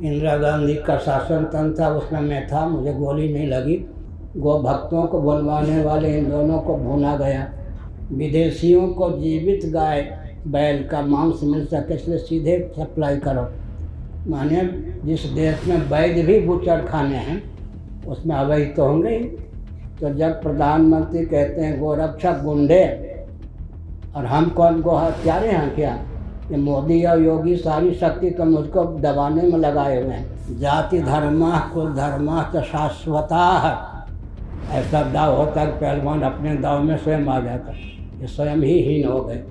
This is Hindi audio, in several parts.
इंदिरा गांधी का शासन तंत्र था, उसमें मैं था, मुझे गोली नहीं लगी। गो भक्तों को भुलवाने वाले इन दोनों को भुना गया। विदेशियों को जीवित गाय बैल का मांस मिल सके इसलिए सीधे सप्लाई करो। माने जिस देश में वैध भी बूचड़ खाने हैं उसमें अवैध तो होंगे ही। तो जब प्रधानमंत्री कहते हैं गोरक्षक गुंडे, और हम कौन गो हत्यारे हैं क्या? ये मोदी और योगी सारी शक्ति तो मुझको दबाने में लगाए हुए हैं। जाति धर्मा कुल धर्मा च शाश्वता, ऐसा दाव होता है पहलवान अपने दाव में स्वयं आ जाता, ये स्वयं ही हीन हो गए।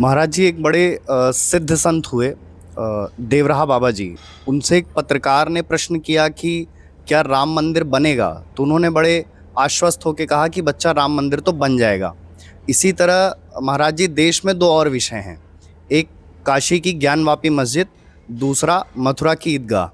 महाराज जी एक बड़े सिद्ध संत हुए देवराहा बाबा जी, उनसे एक पत्रकार ने प्रश्न किया कि क्या राम मंदिर बनेगा, तो उन्होंने बड़े आश्वस्त होकर कहा कि बच्चा राम मंदिर तो बन जाएगा। इसी तरह महाराज जी देश में दो और विषय हैं, एक काशी की ज्ञानवापी मस्जिद, दूसरा मथुरा की ईदगाह।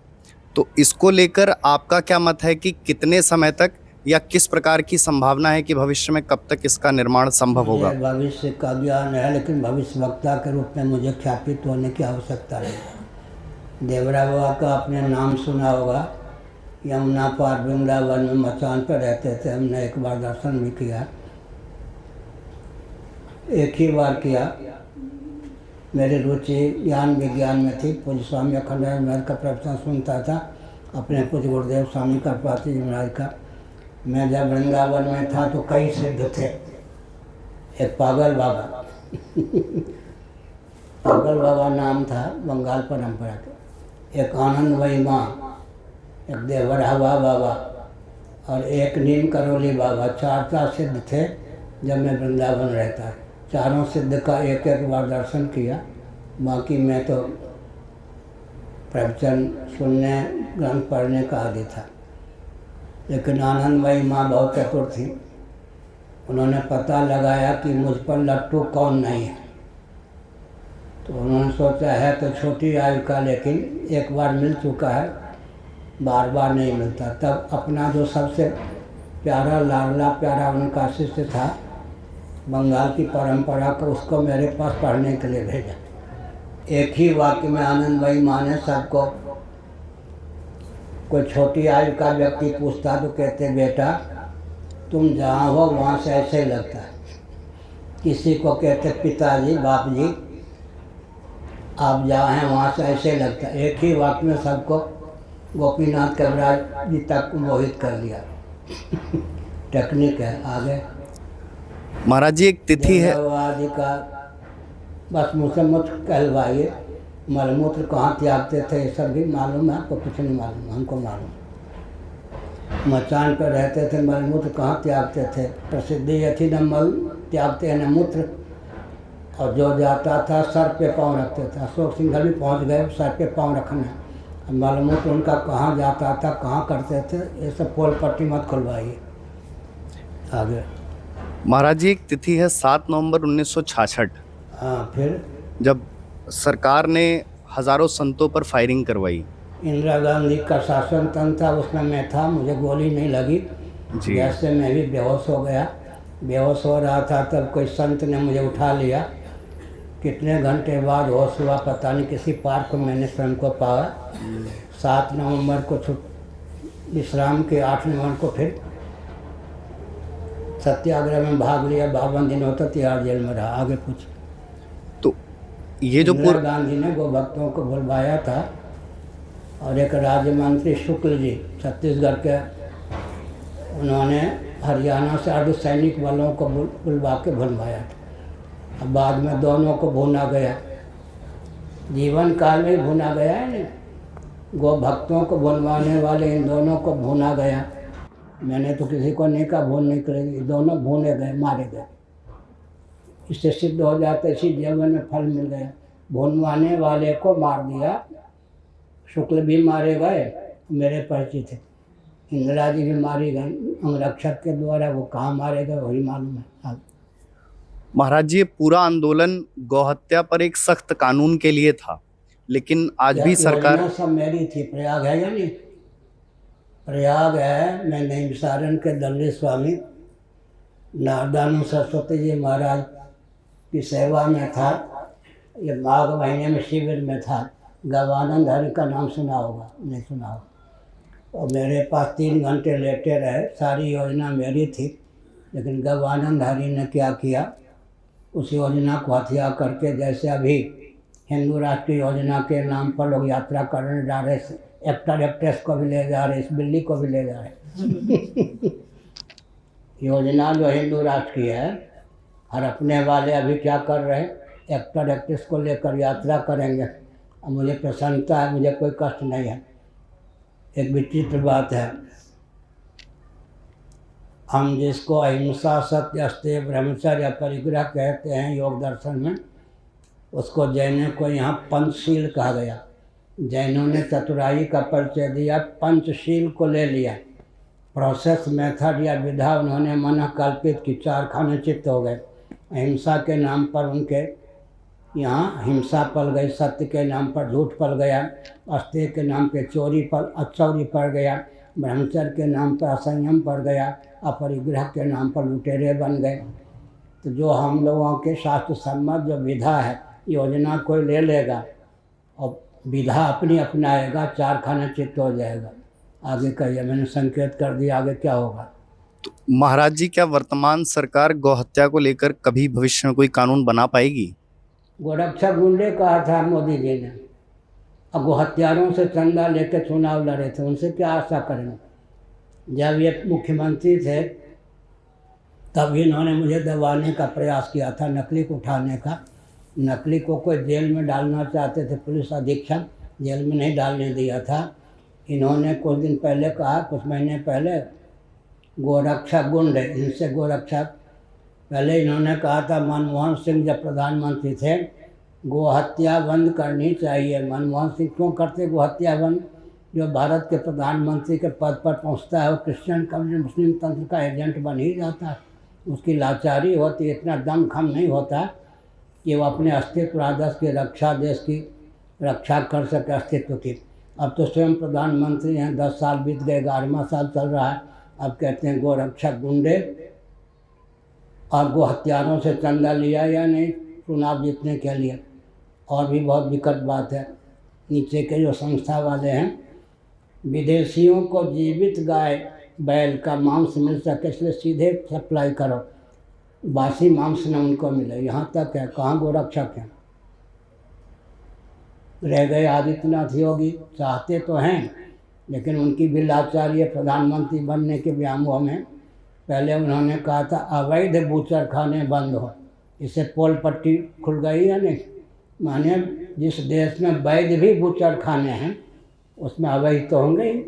तो इसको लेकर आपका क्या मत है कि कितने समय तक या किस प्रकार की संभावना है कि भविष्य में कब तक इसका निर्माण संभव होगा? भविष्य का ज्ञान है, लेकिन भविष्य वक्ता के रूप में मुझे ख्यापित होने की आवश्यकता नहीं। देवरा बाबा का आपने नाम सुना होगा, यमुना पार वृंदावन में मचान पर रहते थे। हमने एक बार दर्शन भी किया, एक ही बार किया। मेरी रुचि ज्ञान विज्ञान में थी। पूज्य स्वामी अखंडानंद महाराज का प्रवचन सुनता था, अपने पूज्य गुरुदेव स्वामी कृपाती जी महाराज का। मैं जब वृंदावन में था तो कई सिद्ध थे। एक पागल बाबा पागल बाबा नाम था, बंगाल परंपरा के। एक आनंदमयी माँ, एक देवराहा बाबा और एक नीम करोली बाबा। चार सिद्ध थे जब मैं वृंदावन रहता। चारों सिद्ध का एक एक बार दर्शन किया। बाकी मैं तो प्रवचन सुनने ग्रंथ पढ़ने का आदी था। लेकिन आनंदमयी माँ बहुत चतुर थी। उन्होंने पता लगाया कि मुझ पर लट्टू कौन नहीं है। तो उन्होंने सोचा है तो छोटी आयु का, लेकिन एक बार मिल चुका है, बार बार नहीं मिलता। तब अपना जो सबसे प्यारा लाडला प्यारा उनका शिष्य था बंगाल की परंपरा का, उसको मेरे पास पढ़ने के लिए भेजा। एक ही वाक्य में आनंदमयी माँ ने सबको, कोई छोटी आयु का व्यक्ति पूछता तो कहते बेटा तुम जहाँ हो वहाँ से ऐसे ही लगता है। किसी को कहते पिताजी बाप जी आप जहाँ हैं वहाँ से ऐसे ही लगता है। एक ही वाक्य में सबको गोपीनाथ कविराज जी तक मोहित कर दिया। टेक्निक है। आगे महाराज जी एक तिथि है आदि का, बस मुझसे मत कहलवाइए। मलमूत्र कहाँ त्यागते थे ये सब भी मालूम है आपको? कुछ नहीं मालूम, हमको मालूम। मचान पर रहते थे, मलमूत्र कहाँ त्यागते थे? प्रसिद्धि ये थी न मल त्यागते हैं न मूत्र। और जो जाता था सर पे पाँव रखते थे। अशोक सिंघल भी पहुँच गए सर पे पाँव रखने। मलमूत्र उनका कहाँ जाता था, कहाँ करते थे, ये सब पोल पट्टी मत खुलवाइए। आगे महाराज जी एक तिथि है 7 नवंबर 1966। हाँ, फिर जब सरकार ने हजारों संतों पर फायरिंग करवाई। इंदिरा गांधी का शासन तंत्र था, उसमें मैं था, मुझे गोली नहीं लगी। जी। जैसे मैं भी बेहोश हो गया। बेहोश हो रहा था तब कोई संत ने मुझे उठा लिया। कितने घंटे बाद होश हुआ पता नहीं, किसी पार्क में मैंने स्वयं को पाया। 7 नवंबर को विश्राम के 8 नवंबर को फिर सत्याग्रह में भाग लिया। 52 दिनों तक तिहाड़ जेल में रहा। आगे कुछ तो ये जो इंदिरा गांधी ने गो भक्तों को बुलवाया था, और एक राज्य मंत्री शुक्ल जी छत्तीसगढ़ के, उन्होंने हरियाणा से अर्धसैनिक बलों को बुलवा के भुलवाया था। अब बाद में दोनों को भुना गया, जीवन काल में भुना गया है नहीं। गो भक्तों को भुलवाने वाले इन दोनों को भुना गया। मैंने तो किसी को नहीं कहा भून नहीं करेंगे, दोनों भुने गए, मारे गए। इससे सिद्ध हो जाता है, इसी जीवन में फल मिल गया। भुनवाने वाले को मार दिया, शुक्ल भी मारे गए, मेरे परिचित थे। इंदिरा जी भी मारी गई अंगरक्षक के द्वारा। वो कहाँ मारे गए वही मालूम है। महाराज जी पूरा आंदोलन गौहत्या पर एक सख्त कानून के लिए था, लेकिन आज भी सरकार सब मेरी थी। प्रयाग है या नहीं? प्रयाग है। मैं नैमिषारण्य के दल्ली स्वामी नारदानंद सरस्वती जी महाराज की सेवा में था। ये माघ महीने में शिविर में था। गवानंद हरि का नाम सुना होगा, नहीं सुना होगा। और मेरे पास 3 घंटे लेटे रहे, सारी योजना मेरी थी, लेकिन गवानंद हरि ने क्या किया, उस योजना को हत्या करके, जैसे अभी हिंदू राष्ट्र योजना के नाम पर लोग यात्रा करने जा रहे, एक्टर एक्ट्रेस को भी ले जा रहे, इस बिल्ली को भी ले जा रहे। योजना जो हिंदू राष्ट्र की है, हर अपने वाले अभी क्या कर रहे हैं, एक्टर एक्ट्रेस को लेकर यात्रा करेंगे। अब मुझे प्रसन्नता है, मुझे कोई कष्ट नहीं है। एक विचित्र बात है, हम जिसको अहिंसा सत्य अस्तेय ब्रह्मचर्य परिग्रह कहते हैं योग दर्शन में, उसको जैनों को यहाँ पंचशील कहा गया। जैनों ने चतुराई का परिचय दिया, पंचशील को ले लिया। प्रोसेस मेथड या विधा उन्होंने मन कल्पित की, 4 खाने चित्त हो गए। अहिंसा के नाम पर उनके यहाँ हिंसा पल गई, सत्य के नाम पर झूठ पल गया, अस्तेय के नाम पे चोरी पड़ गया, ब्रह्मचर्य के नाम पर असंयम पड़ गया, अपरिग्रह के नाम पर लुटेरे बन गए। तो जो हम लोगों के शास्त्र सम्मत जो विधा है, योजना कोई ले लेगा और विधा अपनी अपनाएगा, 4 खाने चित्त हो जाएगा। आगे कहिए, मैंने संकेत कर दिया, आगे क्या होगा। तो महाराज जी, क्या वर्तमान सरकार गौहत्या को लेकर कभी भविष्य में कोई कानून बना पाएगी? गोरक्षा गुंडे कहा था मोदी जी ने, अब गोहत्यारों से चंदा लेकर चुनाव लड़े थे, उनसे क्या आशा करेंगे। जब ये मुख्यमंत्री थे तब इन्होंने मुझे दबाने का प्रयास किया था, नकली को उठाने का। नकली को कोई जेल में डालना चाहते थे, पुलिस अधीक्षक जेल में नहीं डालने दिया था। इन्होंने कुछ दिन पहले कहा, कुछ महीने पहले, गोरक्षा गुंड, इनसे गोरक्षा, पहले इन्होंने कहा था मनमोहन सिंह जब प्रधानमंत्री थे, गोहत्या बंद करनी चाहिए। मनमोहन सिंह क्यों करते गोहत्या बंद? जो भारत के प्रधानमंत्री के पद पर पहुंचता है वो क्रिश्चियन कम्युनिस्ट मुस्लिम तंत्र का एजेंट बन ही जाता है। उसकी लाचारी होती, इतना दम खम नहीं होता कि वो अपने अस्तित्व आदर्श की रक्षा, देश की रक्षा कर सके अस्तित्व की। अब तो स्वयं प्रधानमंत्री हैं, 10 साल बीत गए, 11वां साल चल रहा है। अब कहते हैं गोरक्षक गुंडे और गो हत्यारों से चंदा लिया या नहीं चुनाव जीतने के लिए। और भी बहुत विकट बात है, नीचे के जो संस्था वाले हैं, विदेशियों को जीवित गाय बैल का मांस मिल सके इसलिए सीधे सप्लाई करो, बासी मांस न उनको मिले, यहाँ तक है। कहाँ गोरक्षक हैं? रह गए आदित्यनाथ योगी, चाहते तो हैं लेकिन उनकी भी लाचारी है प्रधानमंत्री बनने के व्यामोह में। पहले उन्होंने कहा था अवैध बूचर खाने बंद हो, इससे पोल पट्टी खुल गई है नहीं। माने जिस देश में वैध भी बूचर खाने हैं उसमें अवैध तो होंगे ही।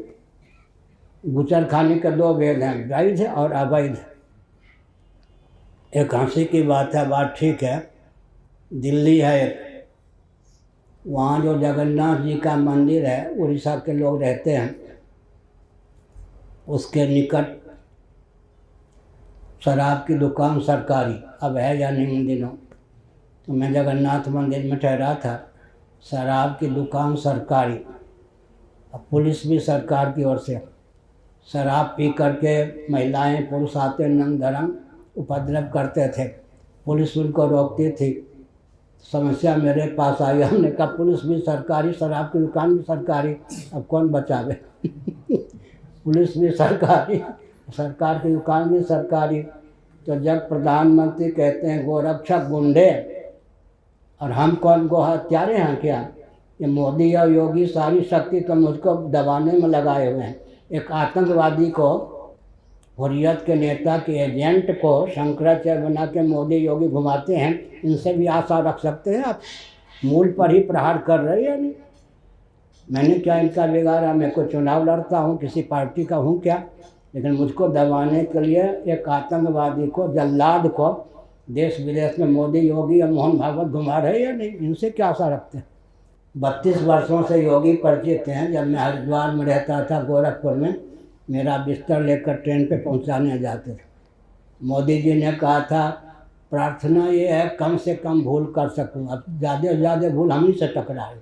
बूचर खाने के 2 भेद हैं, वैध और अवैध। एक हंसी की बात है, बात ठीक है, दिल्ली है एक, वहाँ जो जगन्नाथ जी का मंदिर है, उड़ीसा के लोग रहते हैं, उसके निकट शराब की दुकान सरकारी, अब है या नहीं इन दिनों, तो मैं जगन्नाथ मंदिर में ठहरा था, शराब की दुकान सरकारी, अब पुलिस भी सरकार की ओर से। शराब पी करके महिलाएं पुरुष आते नंग धड़ंग उपद्रव करते थे, पुलिस उनको रोकती थी। समस्या मेरे पास आई, हमने कहा पुलिस भी सरकारी, शराब की दुकान भी सरकारी, अब कौन बचावे। पुलिस भी सरकारी, सरकार की दुकान भी सरकारी। तो जब प्रधानमंत्री कहते हैं गोरक्षक गुंडे, और हम कौन गो हत्यारे हैं क्या? ये मोदी और योगी सारी शक्ति तो मुझको दबाने में लगाए हुए हैं। एक आतंकवादी को, हुर्रियत के नेता के एजेंट को शंकराचार्य बना के मोदी योगी घुमाते हैं, इनसे भी आशा रख सकते हैं आप? मूल पर ही प्रहार कर रहे हैं या नहीं? मैंने क्या इनका बिगाड़ा? मैं कोई चुनाव लड़ता हूँ, किसी पार्टी का हूँ क्या? लेकिन मुझको दबाने के लिए एक आतंकवादी को, जल्लाद को देश विदेश में मोदी योगी और मोहन भागवत घुमा रहे या नहीं? इनसे क्या आशा रखते हैं? 32 वर्षों से योगी परिचित हैं। जब मैं हरिद्वार में रहता था गोरखपुर में, मेरा बिस्तर लेकर ट्रेन पे पहुंचाने जाते थे। मोदी जी ने कहा था प्रार्थना ये है कम से कम भूल कर सकूं, अब ज़्यादा से ज़्यादा भूल हम ही से टकराए।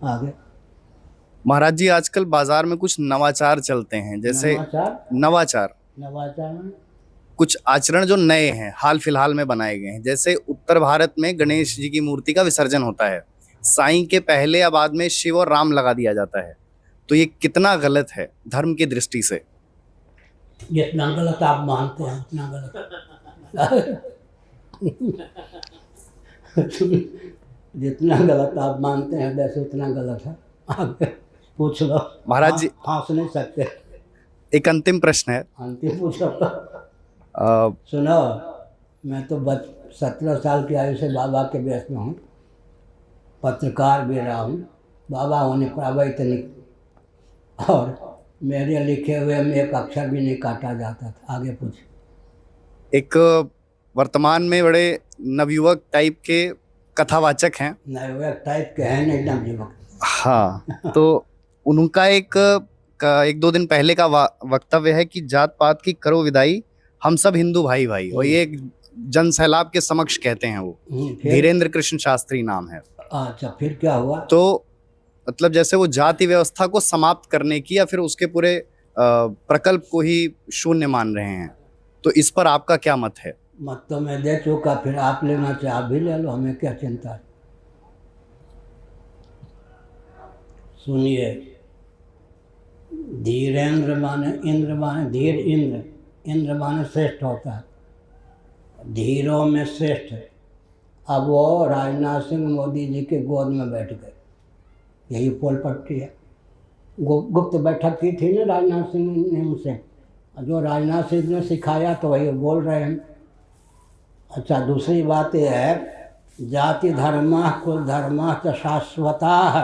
आगे महाराज जी, आजकल बाजार में कुछ नवाचार चलते हैं, जैसे नवाचार में कुछ आचरण जो नए हैं, हाल फिलहाल में बनाए गए हैं। जैसे उत्तर भारत में गणेश जी की मूर्ति का विसर्जन होता है, साईं के पहले या बाद में शिव और राम लगा दिया जाता है, तो ये कितना गलत है धर्म की दृष्टि से? जितना गलत आप मानते हैं उतना गलत जितना गलत आप मानते हैं वैसे उतना गलत है। आगे पूछ लो महाराज जी, फांस नहीं सकते। एक अंतिम प्रश्न है। अंतिम पूछो। अ, सुनो, मैं तो 17 साल की आयु से बाबा के बेस में हूँ, पत्रकार भी रहा हूँ, बाबा होने पर अवैतनिक, और मेरे लिखे हुए में एक अक्षर भी नहीं काटा जाता था। आगे पूछ। एक वर्तमान में बड़े नवयुवक टाइप के कथावाचक हैं। नवयुवक टाइप के हैं नहीं, नवयुवक। हाँ, तो उनका एक दो दिन पहले का वक्तव्य है कि जात पात की करो विदाई, हम सब हिंदू भाई भाई, और ये एक जन सैलाब के समक्ष कहते हैं वो। धीरेन्द्र कृष्ण शास्त्री नाम है। अच्छा, फिर क्या हुआ? तो मतलब जैसे वो जाति व्यवस्था को समाप्त करने की या फिर उसके पूरे प्रकल्प को ही शून्य मान रहे हैं, तो इस पर आपका क्या मत है? मत तो मैं दे चुका, फिर आप लेना चाहे आप भी ले लो, हमें क्या चिंता है। सुनिए, धीरेन्द्र माने इंद्र, माने धीर इंद्र, इंद्र माने श्रेष्ठ होता है, धीरों में श्रेष्ठ है। अब वो राजनाथ सिंह मोदी जी के गोद में बैठ गए, यही पोल पट्टी है। गुप्त बैठक की थी ना राजनाथ सिंह ने उनसे, जो राजनाथ सिंह ने सिखाया तो वही बोल रहे हैं। अच्छा, दूसरी बात यह है, जाति धर्म कुल धर्म च शाश्वता,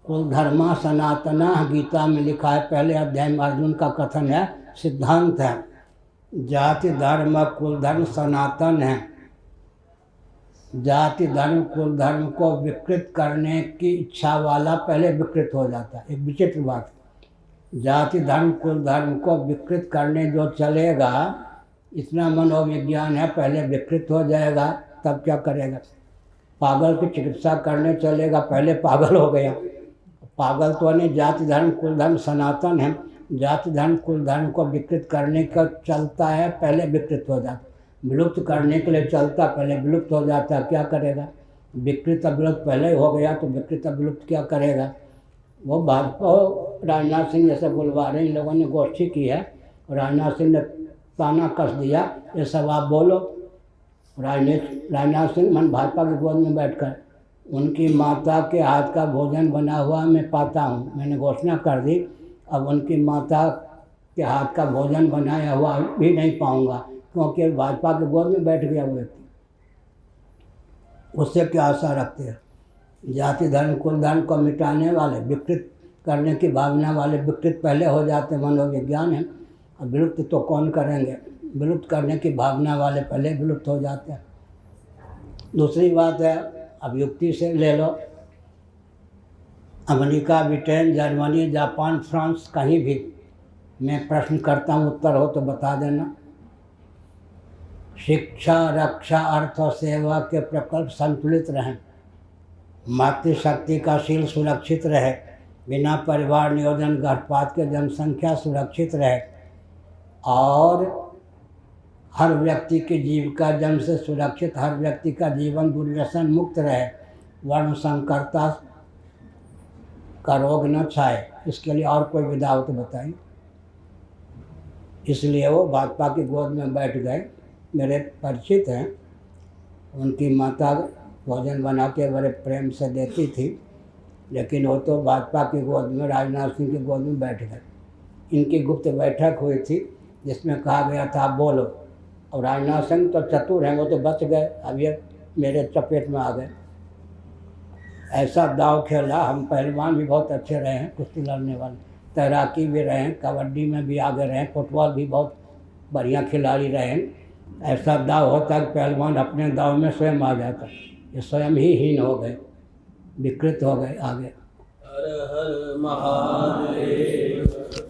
कुल धर्म सनातना, गीता में लिखा है, पहले अध्याय में अर्जुन का कथन है, सिद्धांत है। जाति धर्म कुल धर्म सनातन है। जाति धर्म कुल धर्म को विकृत करने की इच्छा वाला पहले विकृत हो जाता है। एक विचित्र बात, जाति धर्म कुल धर्म को विकृत करने जो चलेगा, इतना मनोविज्ञान है, पहले विकृत हो जाएगा तब क्या करेगा। पागल की चिकित्सा करने चलेगा, पहले पागल हो गया। पागल तो नहीं, जाति धर्म कुल धर्म सनातन है, जाति धर्म कुल धर्म को विकृत करने का चलता है, पहले विकृत हो जाता, विलुप्त करने के लिए चलता, पहले विलुप्त हो जाता, क्या करेगा। विकृत विलुप्त पहले हो गया तो विकृत विलुप्त क्या करेगा। वो भाजपा राजनाथ सिंह जैसे बुलवा रहे, इन लोगों ने गोष्ठी की है, राजनाथ सिंह ने ताना कस दिया, ये सब आप बोलो। राजनाथ सिंह मन भाजपा की गोद में बैठकर उनकी माता के हाथ का भोजन बना हुआ मैं पाता हूँ, मैंने घोषणा कर दी, अब उनकी माता के हाथ का भोजन बनाया हुआ भी नहीं पाऊँगा, क्योंकि भाजपा के गोद में बैठ गया वो व्यक्ति। उससे क्या आशा रखते हैं। जाति धर्म कुल धर्म को मिटाने वाले, विकृत करने की भावना वाले विकृत पहले हो जाते, मनोविज्ञान है। अब विलुप्त तो कौन करेंगे, विलुप्त करने की भावना वाले पहले विलुप्त हो जाते हैं। दूसरी बात है, अब युक्ति से ले लो, America, Britain, Germany, Japan, France, कहीं भी मैं प्रश्न करता हूँ, उत्तर हो तो बता देना। शिक्षा, रक्षा, अर्थ और सेवा के प्रकल्प संतुलित रहें, मातृशक्ति का शील सुरक्षित रहे, बिना परिवार नियोजन गर्भपात के जनसंख्या सुरक्षित रहे, और हर व्यक्ति की जीविका जन्म से सुरक्षित, हर व्यक्ति का जीवन दुर्व्यसन मुक्त रहे, वर्ण संकरता का रोग न छाए। इसके लिए और कोई विधा हो तो बताइए। इसलिए वो भाजपा की गोद में बैठ गए। मेरे परिचित हैं, उनकी माता भोजन बना के बड़े प्रेम से देती थी, लेकिन वो तो भाजपा की गोद में, राजनाथ सिंह की गोद में बैठ गए। इनकी गुप्त बैठक हुई थी जिसमें कहा गया था आप बोलो, और राजनाथ सिंह तो चतुर हैं, वो तो बच गए, अब ये मेरे चपेट में आ गए। ऐसा दाव खेला। हम पहलवान भी बहुत अच्छे रहे हैं, कुश्ती लड़ने वाले, तैराकी भी रहे हैं, कबड्डी में भी आगे रहे हैं, फुटबॉल भी बहुत बढ़िया खिलाड़ी रहे हैं। ऐसा दाव होता है कि पहलवान अपने दाव में स्वयं आ जाता, ये स्वयं ही हीन हो गए, विकृत हो गए आगे। हर हर महादेव।